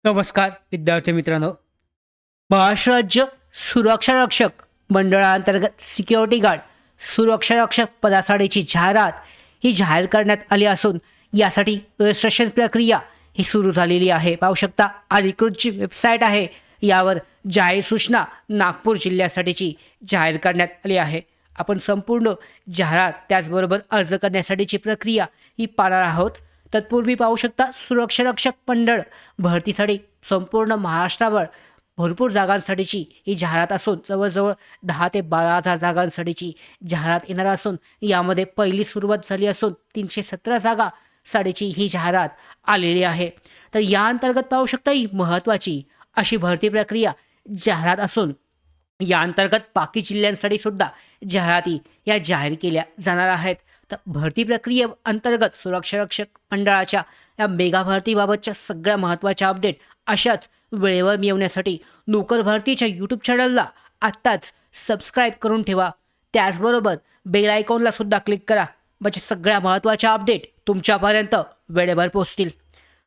नमस्कार विद्यार्थी मित्रांनो. महाराष्ट्र राज्य सुरक्षा रक्षक मंडळाअंतर्गत सिक्युरिटी गार्ड सुरक्षा रक्षक पदासाठीची जाहिरात ही जाहीर करण्यात आली असून यासाठी रजिस्ट्रेशन प्रक्रिया ही सुरू झालेली आहे. पाहू शकता अधिकृत जी वेबसाईट आहे यावर जाहीर सूचना नागपूर जिल्ह्यासाठीची जाहीर करण्यात आली आहे. आपण संपूर्ण जाहिरात त्याचबरोबर अर्ज करण्यासाठीची प्रक्रिया ही पाहणार आहोत. तत्पूर्वी पाहू शकता सुरक्षा रक्षक मंडळ भरतीसाठी संपूर्ण महाराष्ट्रावर भरपूर जागांसाठीची ही जाहिरात असून जवळजवळ 10 ते 12,000 जागांसाठीची जाहिरात येणार असून यामध्ये पहिली सुरुवात झाली असून 317 जागासाठीची ही जाहिरात आलेली आहे. तर या अंतर्गत पाहू शकता ही महत्त्वाची अशी भरती प्रक्रिया जाहिरात असून या अंतर्गत बाकी जिल्ह्यांसाठी सुद्धा जाहिराती या जाहीर केल्या जाणार आहेत. तर भरती प्रक्रियेअंतर्गत सुरक्षा रक्षक मंडळाच्या या मेगा भरतीबाबतच्या सगळ्या महत्त्वाच्या अपडेट अशाच वेळेवर मिळवण्यासाठी नोकर भरतीच्या यूट्यूब चॅनलला आत्ताच सबस्क्राईब करून ठेवा. त्याचबरोबर बेल आयकॉनला सुद्धा क्लिक करा म्हणजे सगळ्या महत्त्वाच्या अपडेट तुमच्यापर्यंत वेळेवर पोहोचतील.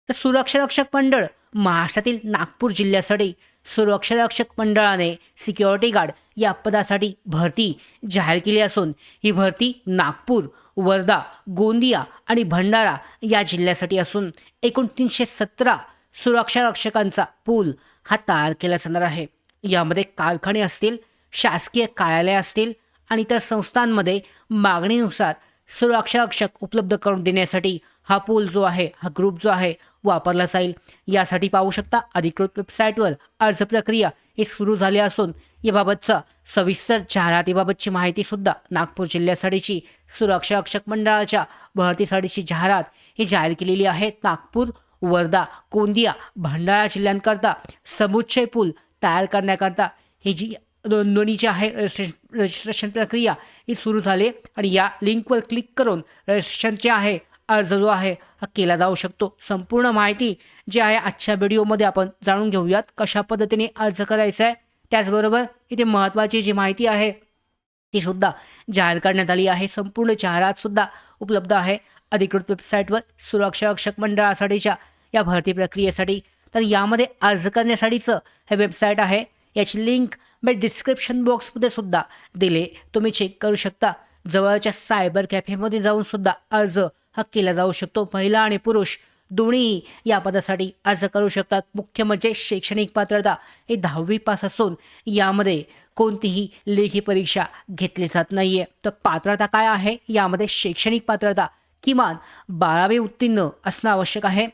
तर सुरक्षा रक्षक मंडळ महाराष्ट्रातील नागपूर जिल्ह्यासाठी सुरक्षा रक्षक मंडळाने सिक्युरिटी गार्ड या पदासाठी भरती जाहीर केली असून ही भरती नागपूर, वर्धा, गोंदिया आणि भंडारा या जिल्ह्यासाठी असून एकूण 317 सुरक्षा रक्षकांचा पूल हा तयार केला जाणार आहे. यामध्ये कारखाने असतील, शासकीय कार्यालय असतील आणि इतर संस्थांमध्ये मागणीनुसार सुरक्षा रक्षक उपलब्ध करून देण्यासाठी हा पूल जो आहे, हा ग्रुप जो आहे वापरला जाईल. यासाठी पाहू शकता अधिकृत वेबसाईटवर अर्ज प्रक्रिया ही सुरू झाली असून याबाबतचा सविस्तर जाहिरातीबाबतची माहिती सुद्धा नागपूर जिल्ह्यासाठीची सुरक्षा रक्षक मंडळाच्या भरतीसाठीची जाहिरात ही जाहीर केलेली आहे. नागपूर, वर्धा, गोंदिया, भंडारा जिल्ह्यांकरता समुच्चय पूल तयार करण्याकरता ही जी नोंदणीची आहे रजिस्ट्रेशन प्रक्रिया ही सुरू झाली आणि या लिंकवर क्लिक करून रजिस्ट्रेशनचे आहे अर्ज जो आहे हा केला जाऊ शकतो. संपूर्ण माहिती जी आहे आजच्या व्हिडिओमध्ये आपण जाणून घेऊयात कशा पद्धतीने अर्ज करायचा आहे. त्याचबरोबर इथे महत्त्वाची जी माहिती आहे ती सुद्धा जाहीर करण्यात आली आहे. संपूर्ण जाहिरात सुद्धा उपलब्ध आहे अधिकृत वेबसाईटवर सुरक्षा रक्षक मंडळासाठीच्या या भरती प्रक्रियेसाठी. तर यामध्ये अर्ज करण्यासाठीचं हे वेबसाईट आहे, याची लिंक मी डिस्क्रिप्शन बॉक्समध्ये सुद्धा दिले, तुम्ही चेक करू शकता. जवळच्या सायबर कॅफेमध्ये जाऊन सुद्धा अर्ज हा केला जाऊ शकतो. महिला आणि पुरुष दोन्ही या पदासाठी अर्ज करू शकतात. मुख्य म्हणजे शैक्षणिक पात्रता ही 10वी पास असून यामध्ये कोणतीही लेखी परीक्षा घेतली जात नाही आहे. तर पात्रता काय आहे, यामध्ये शैक्षणिक पात्रता किमान 12वी उत्तीर्ण असणं आवश्यक आहे.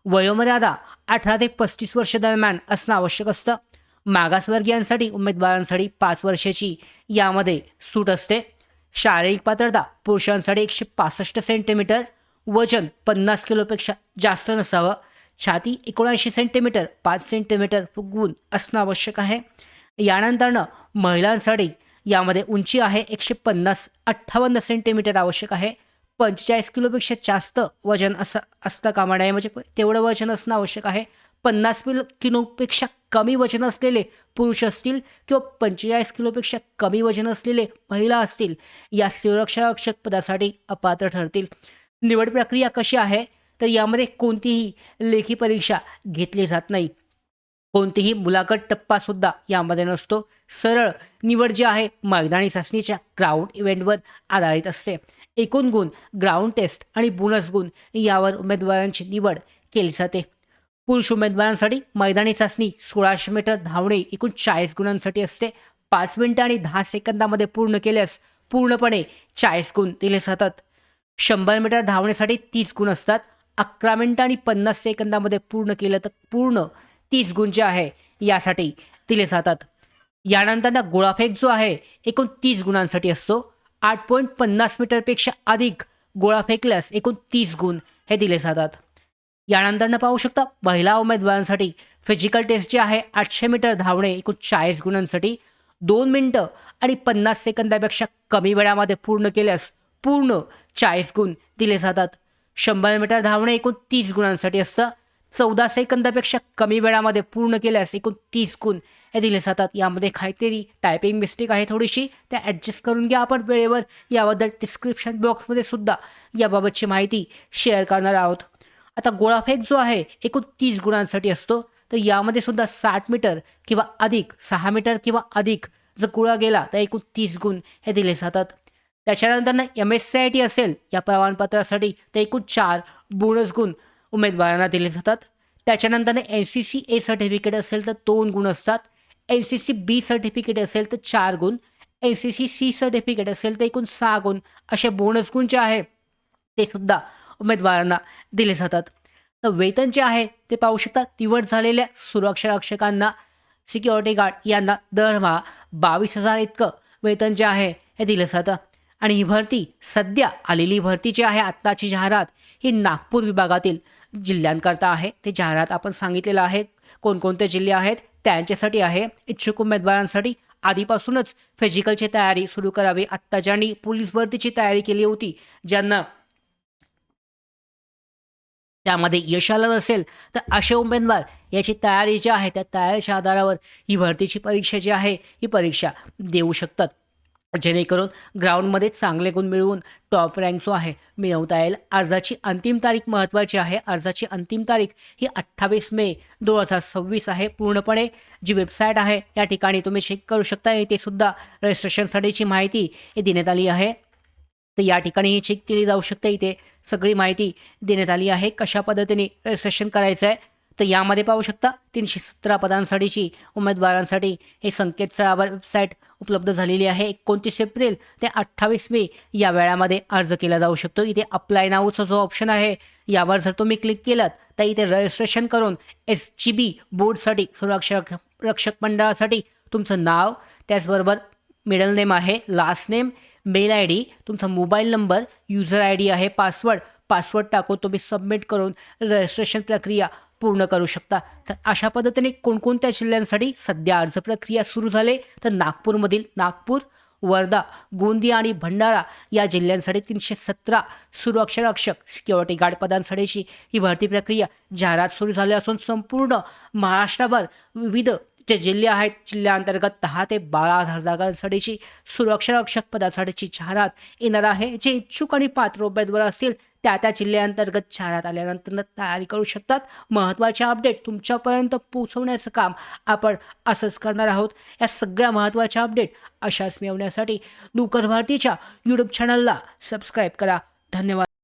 वयोमर्यादा 18 ते 35 वर्ष दरम्यान असणं आवश्यक असतं. मागासवर्गीयांसाठी उमेदवारांसाठी 5 वर्षाची यामध्ये सूट असते. शारीरिक पात्रता पुरुषांसाठी 165 सेंटीमीटर, वजन 50 किलोपेक्षा जास्त नसावं, छाती 79 सेंटीमीटर 5 सेंटीमीटर फुगवून असणं आवश्यक आहे. यानंतरनं महिलांसाठी यामध्ये उंची आहे 158 सेंटीमीटर आवश्यक आहे. 45 किलोपेक्षा जास्त वजन असतं कामा नये, म्हणजे तेवढं वजन असणं आवश्यक आहे. 50 किलोपेक्षा कमी वजन असलेले पुरुष असतील किंवा 45 किलोपेक्षा कमी वजन असलेले महिला असतील या सुरक्षा रक्षक पदासाठी अपात्र ठरतील. निवड प्रक्रिया कशी आहे, तर यामध्ये कोणतीही लेखी परीक्षा घेतली जात नाही, कोणतीही मुलाखत टप्पासुद्धा यामध्ये नसतो. सरळ निवड जी आहे मैदानी चाचणीच्या ग्राउंड इव्हेंटवर आधारित असते. एकूण गुण, ग्राउंड टेस्ट आणि बोनस गुण यावर उमेदवारांची निवड केली जाते. पुरुष उमेदवारांसाठी मैदानी चाचणी 1600 मीटर धावणे एकूण 40 गुणांसाठी असते. 5 मिनिटं आणि 10 सेकंदामध्ये पूर्ण केल्यास पूर्णपणे 40 गुण दिले जातात. 100 मीटर धावण्यासाठी 30 गुण असतात. 11 मिनिटं आणि 50 सेकंदामध्ये पूर्ण केलं तर पूर्ण 30 गुण जे आहे यासाठी दिले जातात. यानंतर गोळाफेक जो आहे एकूण 30 गुणांसाठी असतो. 8.50 मीटरपेक्षा अधिक गोळा फेकल्यास एकूण 30 गुण हे दिले जातात. यानंतर पाहू शकता महिला उमेदवारांसाठी फिजिकल टेस्ट जे आहे 800 मीटर धावणे एकूण 40 गुणांसाठी 2 मिनिटं आणि 50 सेकंदापेक्षा कमी वेळामध्ये पूर्ण केल्यास पूर्ण 40 गुण दिले जातात. 100 मीटर धावणे एकूण 30 गुणांसाठी असतं. 14 सेकंदापेक्षा कमी वेळामध्ये पूर्ण केल्यास एकूण 30 गुण हे दिले जातात. यामध्ये काहीतरी टायपिंग मिस्टेक आहे थोडीशी, त्या ॲडजस्ट करून घ्या आपण वेळेवर. याबद्दल डिस्क्रिप्शन बॉक्समध्ये सुद्धा याबाबतची माहिती शेअर करणार आहोत. आता गोळाफेक जो आहे एकूण 30 गुणांसाठी असतो. तर यामध्ये सुद्धा 60 मीटर किंवा अधिक, 6 मीटर किंवा अधिक जर कुळा गेला तर एकूण 30 गुण हे दिले जातात. त्याच्यानंतर MSCIT असेल या प्रमाणपत्रासाठी तर एकूण 4 बोनस गुण उमेदवारांना दिले जातात. त्याच्यानंतर NCCA सर्टिफिकेट असेल तर 2 गुण असतात. NCCB सर्टिफिकेट असेल तर 4 गुण, NCCC सर्टिफिकेट असेल तर एकूण 6 गुण असे बोनस गुण जे आहे ते सुद्धा उमेदवारांना दिले जातात. तर वेतन जे आहे ते पाहू शकता. निवड झालेल्या सुरक्षा रक्षकांना, सिक्युरिटी गार्ड यांना दरमहा 22,000 इतकं वेतन जे आहे हे दिलं जातं. आणि ही भरती सध्या आलेली भरती जी आहे, आत्ताची जाहिरात ही नागपूर विभागातील जिल्ह्यांकरता आहे. ते जाहिरात आपण सांगितलेलं आहे कोणकोणते जिल्हे आहेत त्यांच्यासाठी आहे. इच्छुक उमेदवारांसाठी आधीपासूनच फिजिकलची तयारी सुरू करावी. आत्ता ज्यांनी पोलीस भरतीची तयारी केली होती, ज्यांना त्यामध्ये यश आलं नसेल तर असे उमेदवार याची तयारी जी आहे त्या तयारीच्या आधारावर ही भरतीची परीक्षा जी आहे ही परीक्षा देऊ शकतात, जेणेकरून ग्राउंडमध्ये चांगले गुण मिळवून टॉप रँक जो आहे मिळवता येईल. अर्जाची अंतिम तारीख महत्त्वाची आहे. अर्जाची अंतिम तारीख ही 28 मे 2026 आहे. पूर्णपणे जी वेबसाईट आहे या ठिकाणी तुम्ही चेक करू शकता. इथे सुद्धा रजिस्ट्रेशनसाठीची माहिती हे देण्यात आली आहे. तर या ठिकाणी ही चेक केली जाऊ शकते. इथे सगळी माहिती देण्यात आली आहे कशा पद्धतीने रजिस्ट्रेशन करायचं आहे. तर यामध्ये पाहू शकता 317 पदांसाठीची उमेदवारांसाठी हे संकेतस्थळावर वेबसाईट उपलब्ध झालेली आहे. 29 एप्रिल ते 28 मे या वेळामध्ये अर्ज केला जाऊ शकतो. इथे अप्लाय नाऊचा जो ऑप्शन आहे यावर जर तुम्ही क्लिक केलं तर इथे रजिस्ट्रेशन करून SGB बोर्डसाठी, सुरक्षा रक्षक मंडळासाठी तुमचं नाव, त्याचबरोबर मिडल नेम आहे, लास्ट नेम, मेल ID, तुमचा मोबाईल नंबर, युजर ID आहे, पासवर्ड टाकून तुम्ही सबमिट करून रजिस्ट्रेशन प्रक्रिया पूर्ण करू शकता. तर अशा पद्धतीने कोणकोणत्या जिल्ह्यांसाठी सध्या अर्ज प्रक्रिया सुरू झाले तर नागपूरमधील नागपूर, वर्धा, गोंदिया आणि भंडारा या जिल्ह्यांसाठी 317 सुरक्षा रक्षक, सिक्युरिटी गार्ड पदांसाठीची ही भरती प्रक्रिया जाहिरात सुरू झाली असून संपूर्ण महाराष्ट्रभर विविध जे जिल्हे आहेत जिल्ह्यांतर्गत 10 ते 12,000 जागांसाठीची सुरक्षा रक्षक पदासाठीची जाहिरात येणार आहे. जे इच्छुक आणि पात्र उमेदवार असतील त्या जिल्ह्यांतर्गत जाहिरात आल्यानंतर तयारी करू शकतात. महत्त्वाचे अपडेट तुमच्यापर्यंत पोहोचवण्याचं काम आपण असंच करणार आहोत. या सगळ्या महत्त्वाच्या अपडेट अशाच मिळवण्यासाठी नोकर भारतीच्या यूट्यूब चॅनलला सबस्क्राईब करा. धन्यवाद.